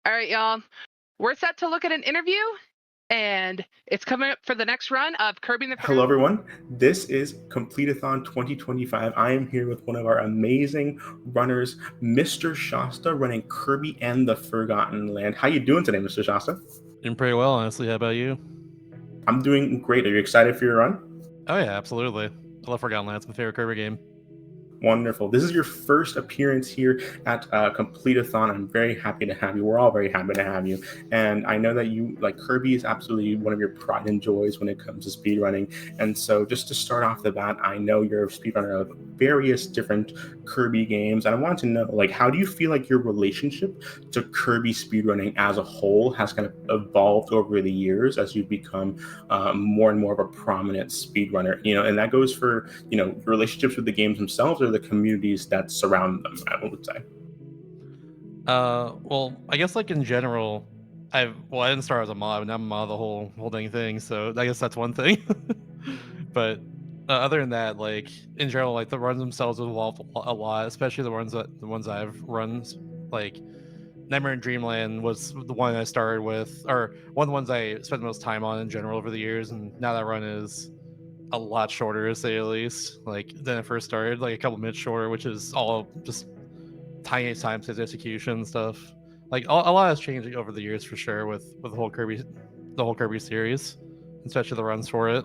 All right, y'all. We're set to look at an interview, and it's coming up for the next run of Kirby and the Hello, everyone. This is Completithon 2025. I am here with one of our amazing runners, Mr. Shasta, running Kirby and the Forgotten Land. How you doing today, Mr. Shasta? Doing pretty well, honestly. How about you? I'm doing great. Are you excited for your run? Oh yeah, absolutely. I love Forgotten Land. It's my favorite Kirby game. Wonderful. This is your first appearance here at Completithon. I'm very happy to have you. We're all very happy to have you. And I know that you, like, Kirby is absolutely one of your pride and joys when it comes to speedrunning. And so just to start off the bat, I know you're a speedrunner of various different Kirby games. And I want to know, like, how do you feel like your relationship to Kirby speedrunning as a whole has kind of evolved over the years as you've become more and more of a prominent speedrunner? And that goes for, relationships with the games themselves or the communities that surround them, I would say. Well, I guess like in general, I didn't start as a mod, but now I'm a mod of the whole dang thing. So I guess that's one thing. But other than that, like in general, like the runs themselves have evolved a lot, especially the ones I've run. Like Nightmare in Dreamland was the one I started with, or one of the ones I spent the most time on in general over the years, and now that run is a lot shorter, to say the least. Like than it first started, like a couple minutes shorter, which is all just tiny times his execution stuff. Like a lot has changed over the years for sure with the whole Kirby series, especially the runs for it.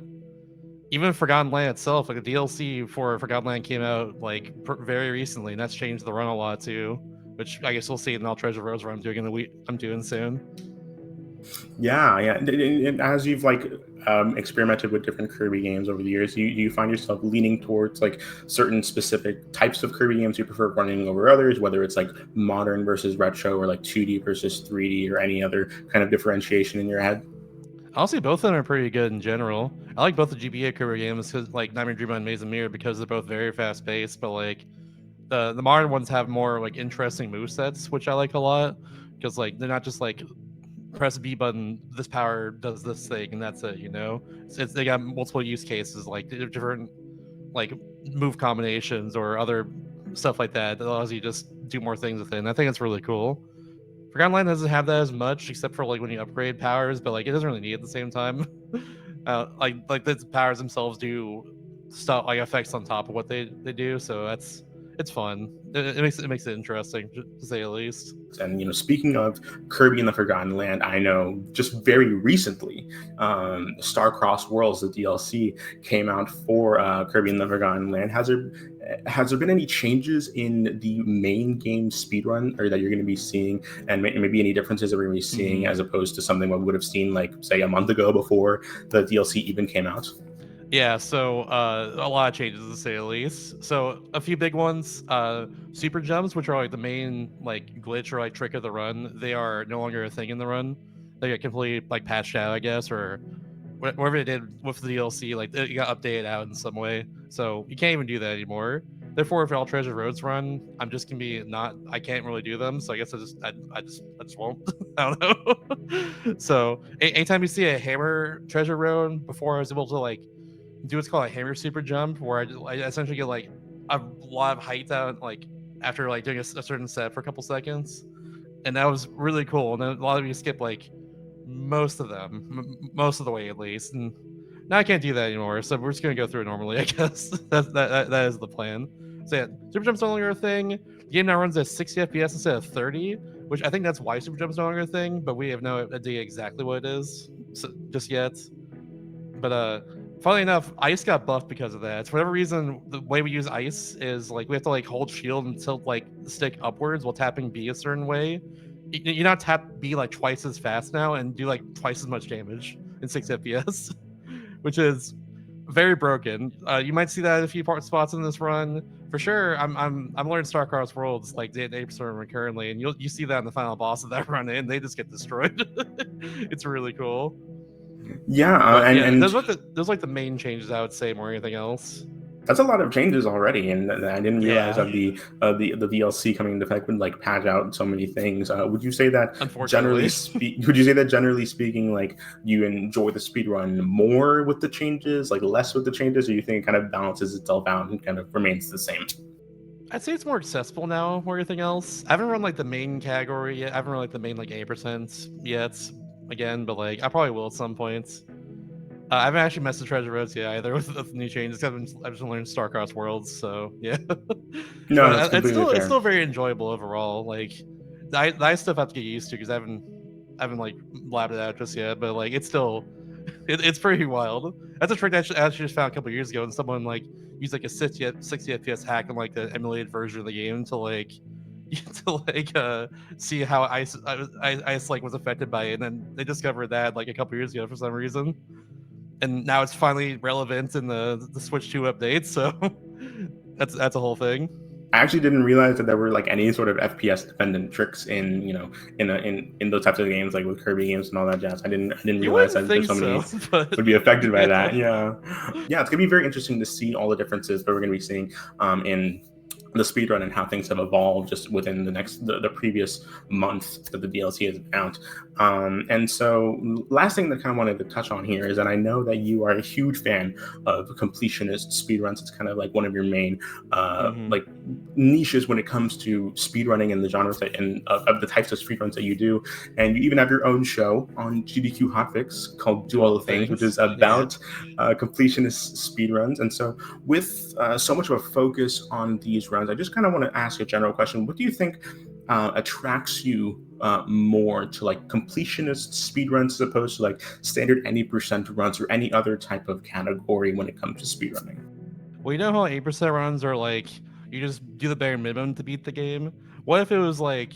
Even Forgotten Land itself, like the DLC for Forgotten Land came out like very recently, and that's changed the run a lot too. Which I guess we'll see in All Treasure Roads, where I'm doing in the week I'm doing soon. Yeah. And as you've experimented with different Kirby games over the years, you find yourself leaning towards like certain specific types of Kirby games you prefer running over others, whether it's like modern versus retro or like 2D versus 3D or any other kind of differentiation in your head? Honestly, both of them are pretty good in general. I like both the GBA Kirby games because like Nightmare Dream and Maze and Mirror because they're both very fast paced, but like the modern ones have more like interesting movesets, which I like a lot because like they're not just like press B button, this power does this thing, and that's it. They got multiple use cases, like different like move combinations or other stuff like that allows you to just do more things with it. And I think it's really cool. Forgotten Land doesn't have that as much, except for like when you upgrade powers, but like it doesn't really need it at the same time. Like the powers themselves do stuff like effects on top of what they do, so it's fun. It makes it interesting to say the least. And speaking of Kirby and the Forgotten Land, I know just very recently, Starcross Worlds, the DLC, came out for Kirby and the Forgotten Land. Has there been any changes in the main game speedrun, or that you're going to be seeing, and maybe any differences that we're going to be seeing as opposed to something we would have seen, like, say, a month ago before the DLC even came out? Yeah, so a lot of changes to say the least. So a few big ones, super jumps, which are like the main like glitch or like trick of the run, they are no longer a thing in the run. They get completely like patched out, I guess, or whatever they did with the DLC, like it got updated out in some way. So you can't even do that anymore. Therefore, if All Treasure Roads run, I'm just gonna be not. I can't really do them. So I guess I just won't. I don't know. So anytime you see a hammer treasure road, before I was able to like do what's called a hammer super jump, where I essentially get like a lot of height out like after like doing a certain set for a couple seconds, and that was really cool. And then a lot of you skip like most of them, most of the way at least. And now I can't do that anymore, so we're just gonna go through it normally, I guess. That is the plan. So yeah, super jump's no longer a thing. The game now runs at 60 FPS instead of 30, which I think that's why super jump's no longer a thing. But we have no idea exactly what it is just yet. But funnily enough, ice got buffed because of that. For whatever reason, the way we use ice is like we have to like hold shield and tilt like the stick upwards while tapping B a certain way. You not tap B like twice as fast now and do like twice as much damage in 6 FPS, which is very broken. You might see that in a few spots in this run for sure. I'm learning Starcross Worlds like day 8% currently, and you see that in the final boss of that run, and they just get destroyed. It's really cool. Yeah, But and yeah, and those like the main changes I would say more than anything else. that's a lot of changes already, and I didn't realize Yeah. that the DLC coming into effect would like patch out so many things. Would you say that Unfortunately. would you say that generally speaking, like, you enjoy the speed run more with the changes, like less with the changes, or you think it kind of balances itself out and kind of remains the same? I'd say it's more accessible now more everything else. I haven't run like the main category yet. I haven't run like the main like 8% yet again, but like I probably will at some point. I haven't actually messed with Treasure Roads yet either with the new changes. I've just learned StarCraft Worlds, so yeah. No, But that's completely it's fair. still very enjoyable overall. Like the ice stuff I have to get used to because I haven't like labbed it out just yet. But like it's still it's pretty wild. That's a trick I actually just found a couple years ago, and someone like used like a 60 FPS hack on like the emulated version of the game to like see how ice like was affected by it, and then they discovered that like a couple years ago for some reason, and now it's finally relevant in the Switch 2 update. So that's a whole thing. I actually didn't realize that there were like any sort of FPS dependent tricks in in those types of games, like with Kirby games and all that jazz. I didn't You realize wouldn't that there's think so so, many but would be affected by yeah. that. Yeah, yeah, it's gonna be very interesting to see all the differences that we're gonna be seeing in the speedrun and how things have evolved just within the previous month that the DLC has been out. And so last thing that I kind of wanted to touch on here is that I know that you are a huge fan of completionist speedruns. It's kind of like one of your main Mm-hmm. like niches when it comes to speedrunning and the genres and of the types of speedruns that you do. And you even have your own show on GDQ Hotfix called Do Do All all the the Things, which things. is Yeah. about completionist speedruns. And so with so much of a focus on these runs, I just kind of want to ask a general question. What do you think attracts you more to like completionist speedruns as opposed to like standard any percent runs or any other type of category when it comes to speedrunning? Well, you know how 8% runs are like you just do the bare minimum to beat the game? What if it was like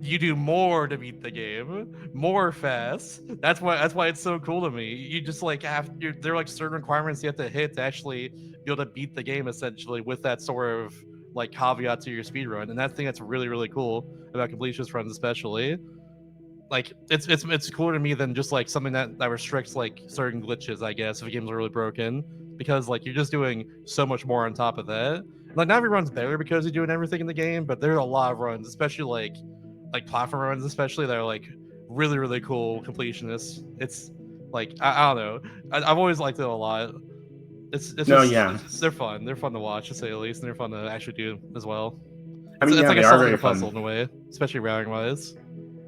you do more to beat the game, more fast? That's why it's so cool to me. You just like there are like certain requirements you have to hit to actually be able to beat the game essentially with that sort of like caveat to your speed run. And that thing that's really, really cool about completionist runs especially. Like it's cooler to me than just like something that restricts like certain glitches, I guess, if a game's really broken, because like you're just doing so much more on top of that. Like not every run's better because you're doing everything in the game, but there's a lot of runs, especially like platform runs, especially that are like really, really cool completionists. It's like I don't know, I've always liked it a lot. It's No, just yeah. they're fun to watch to say the least, and they're fun to actually do as well. I mean, It's yeah, like they a are solving very a puzzle in fun. a way, especially routing wise.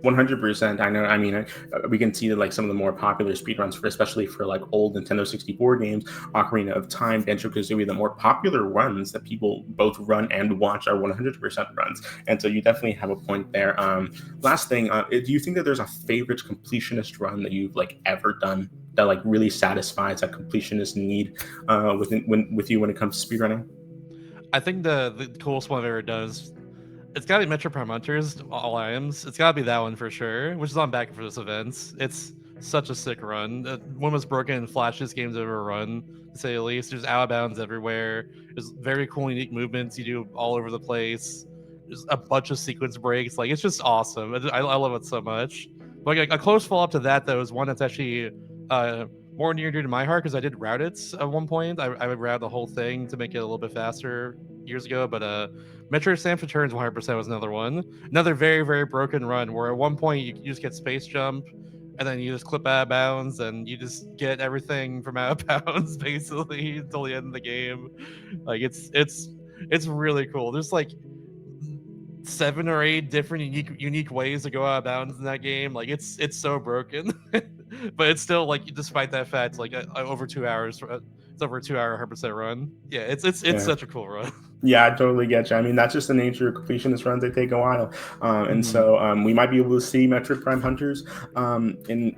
100%. I know. I mean, we can see that like some of the more popular speedruns, for especially for like old Nintendo 64 games, Ocarina of Time, Banjo Kazooie, the more popular runs that people both run and watch are 100% runs. And so you definitely have a point there. Last thing, do you think that there's a favorite completionist run that you've like ever done that like really satisfies that completionist need with you when it comes to speedrunning? I think the coolest one I've ever done is it's gotta be Metro Prime Hunters, all IAMs. It's gotta be that one for sure, which is on back for this event. It's such a sick run. One of the most broken and flashiest games I've ever run, to say the least. There's out of bounds everywhere. There's very cool, unique movements you do all over the place. There's a bunch of sequence breaks. Like, it's just awesome. I love it so much. But like, a close follow up to that, though, is one that's actually uh, more near and dear to my heart because I did route it at one point. I would route the whole thing to make it a little bit faster years ago, but Metro Samus Returns 100% was another one. Another very, very broken run where at one point you just get space jump and then you just clip out of bounds and you just get everything from out of bounds basically until the end of the game. Like it's really cool. There's like 7 or 8 different unique ways to go out of bounds in that game. Like it's so broken, but it's still like despite that fact, like over 2 hours. It's over a 2 hour 100% run. Yeah, it's Yeah. such a cool run. Yeah, I totally get you. I mean, that's just the nature of completionist runs. They take a while. And Mm-hmm. so we might be able to see Metric Prime Hunters in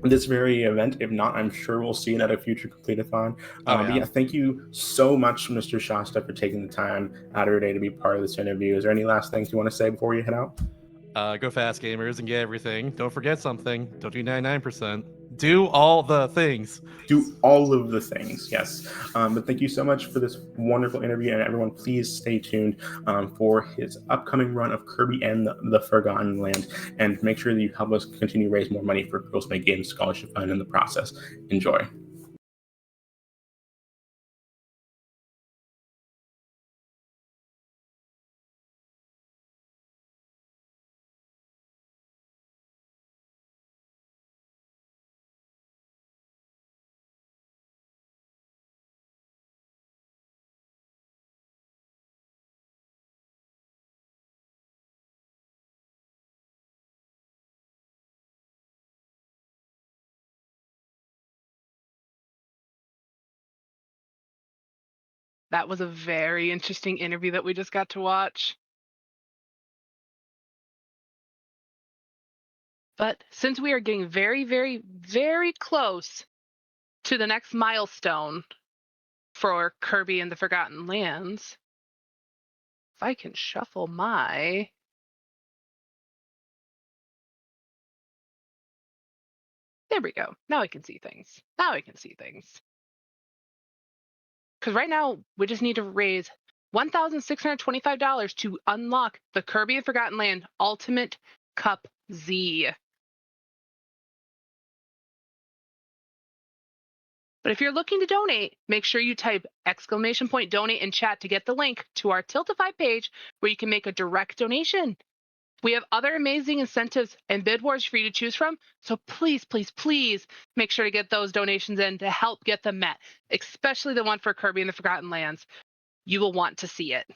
this very event. If not, I'm sure we'll see it at a future Completeathon. Oh But yeah. yeah, thank you so much, Mr. Shasta, for taking the time out of your day to be part of this interview. Is there any last things you want to say before you head out? Go fast, gamers, and get everything. Don't forget something. Don't do 99%. Do all the things. Do all of the things, yes. But thank you so much for this wonderful interview, and everyone, please stay tuned for his upcoming run of Kirby and the Forgotten Land, and make sure that you help us continue to raise more money for Girls Make Games Scholarship Fund in the process. Enjoy. That was a very interesting interview that we just got to watch. But since we are getting very, very, very close to the next milestone for Kirby and the Forgotten Lands, if I can shuffle my... There we go. Now I can see things. Now I can see things. Because right now, we just need to raise $1,625 to unlock the Kirby and Forgotten Land Ultimate Cup Z. But if you're looking to donate, make sure you type !donate in chat to get the link to our Tiltify page where you can make a direct donation. We have other amazing incentives and bid wars for you to choose from. So please, please, please make sure to get those donations in to help get them met, especially the one for Kirby and the Forgotten Lands. You will want to see it.